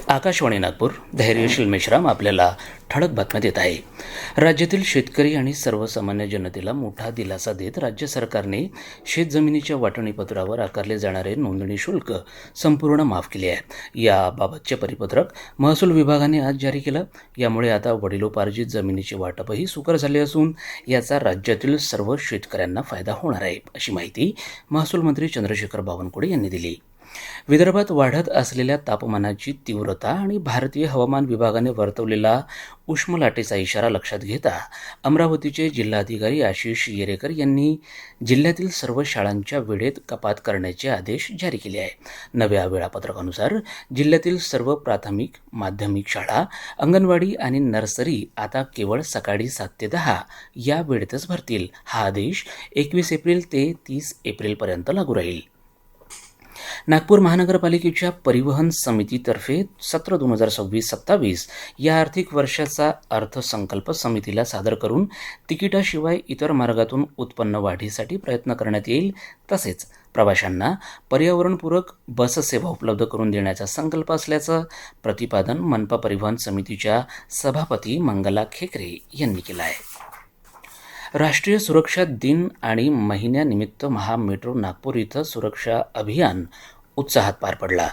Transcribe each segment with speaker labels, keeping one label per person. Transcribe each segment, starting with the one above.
Speaker 1: आकाशवाणी नागपूर, धैर्यशील मेश्राम आपल्याला ठळक बातम्या देत आहे. राज्यातील शेतकरी आणि सर्वसामान्य जनतेला मोठा दिलासा देत राज्य सरकारने शेतजमिनीच्या वाटणीपत्रावर आकारले जाणारे नोंदणी शुल्क संपूर्ण माफ केले आहे. याबाबतचे परिपत्रक महसूल विभागाने आज जारी केलं. यामुळे आता वडिलोपार्जित जमिनीचे वाटपही सुकर झाले असून याचा राज्यातील सर्व शेतकऱ्यांना फायदा होणार आहे, अशी माहिती महसूल मंत्री चंद्रशेखर बावनकुळे यांनी दिली. विदर्भात वाढत असलेल्या तापमानाची तीव्रता आणि भारतीय हवामान विभागाने वर्तवलेला उष्ण लाटेचा इशारा लक्षात घेता अमरावतीचे जिल्हाधिकारी आशिष येरेकर यांनी जिल्ह्यातील सर्व शाळांच्या वेळेत कपात करण्याचे आदेश जारी केले आहे. नव्या वेळापत्रकानुसार जिल्ह्यातील सर्व प्राथमिक, माध्यमिक शाळा, अंगणवाडी आणि नर्सरी आता केवळ सकाळी 7 ते 10 या वेळेतच भरतील. हा आदेश 21 एप्रिल ते 30 एप्रिलपर्यंत लागू राहील. नागपूर महानगरपालिकेच्या परिवहन समितीतर्फे सत्र 2026-27 या आर्थिक वर्षाचा अर्थसंकल्प समितीला सादर करून तिकिटाशिवाय इतर मार्गातून उत्पन्न वाढीसाठी प्रयत्न करण्यात येईल. तसेच प्रवाशांना पर्यावरणपूरक बससेवा उपलब्ध करून देण्याचा संकल्प असल्याचं प्रतिपादन मनपा परिवहन समितीच्या सभापती मंगला खेकरे यांनी केलं आहे. राष्ट्रीय सुरक्षा दिन आणि महिन्यानिमित्त महामेट्रो नागपूर इथं सुरक्षा अभियान उत्साहात पार पडला.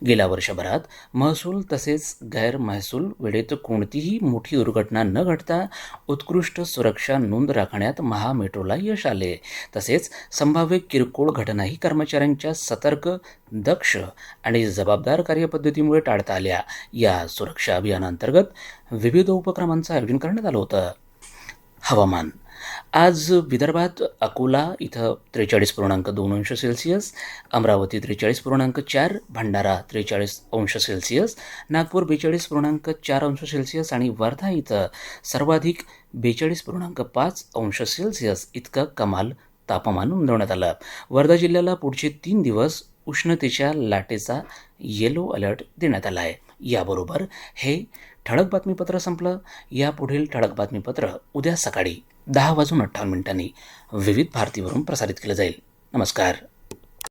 Speaker 1: गेल्या वर्षभरात महसूल तसेच गैरमहसूल वेळेत कोणतीही मोठी दुर्घटना न घडता उत्कृष्ट सुरक्षा नोंद राखण्यात महामेट्रोला यश आले. तसेच संभाव्य किरकोळ घटनाही कर्मचाऱ्यांच्या सतर्क, दक्ष आणि जबाबदार कार्यपद्धतीमुळे टाळता आल्या. या सुरक्षा अभियानांतर्गत विविध उपक्रमांचं आयोजन करण्यात आलं होतं. हवामान. आज विदर्भात अकोला इथं 43.2 अंश सेल्सिअस, अमरावती 43.4, भंडारा 43 अंश सेल्सिअस, नागपूर 42.4 अंश सेल्सिअस आणि वर्धा इथं सर्वाधिक 42.5 अंश सेल्सिअस इतकं कमाल तापमान नोंदवण्यात आलं. वर्धा जिल्ह्याला पुढचे 3 दिवस उष्णतेच्या लाटेचा येलो अलर्ट देण्यात आला आहे. याबरोबर हे ठळक बातमीपत्र संपलं. यापुढील ठळक बातमीपत्र उद्या सकाळी 10:58 विविध भारतीवरून प्रसारित केलं जाईल. नमस्कार.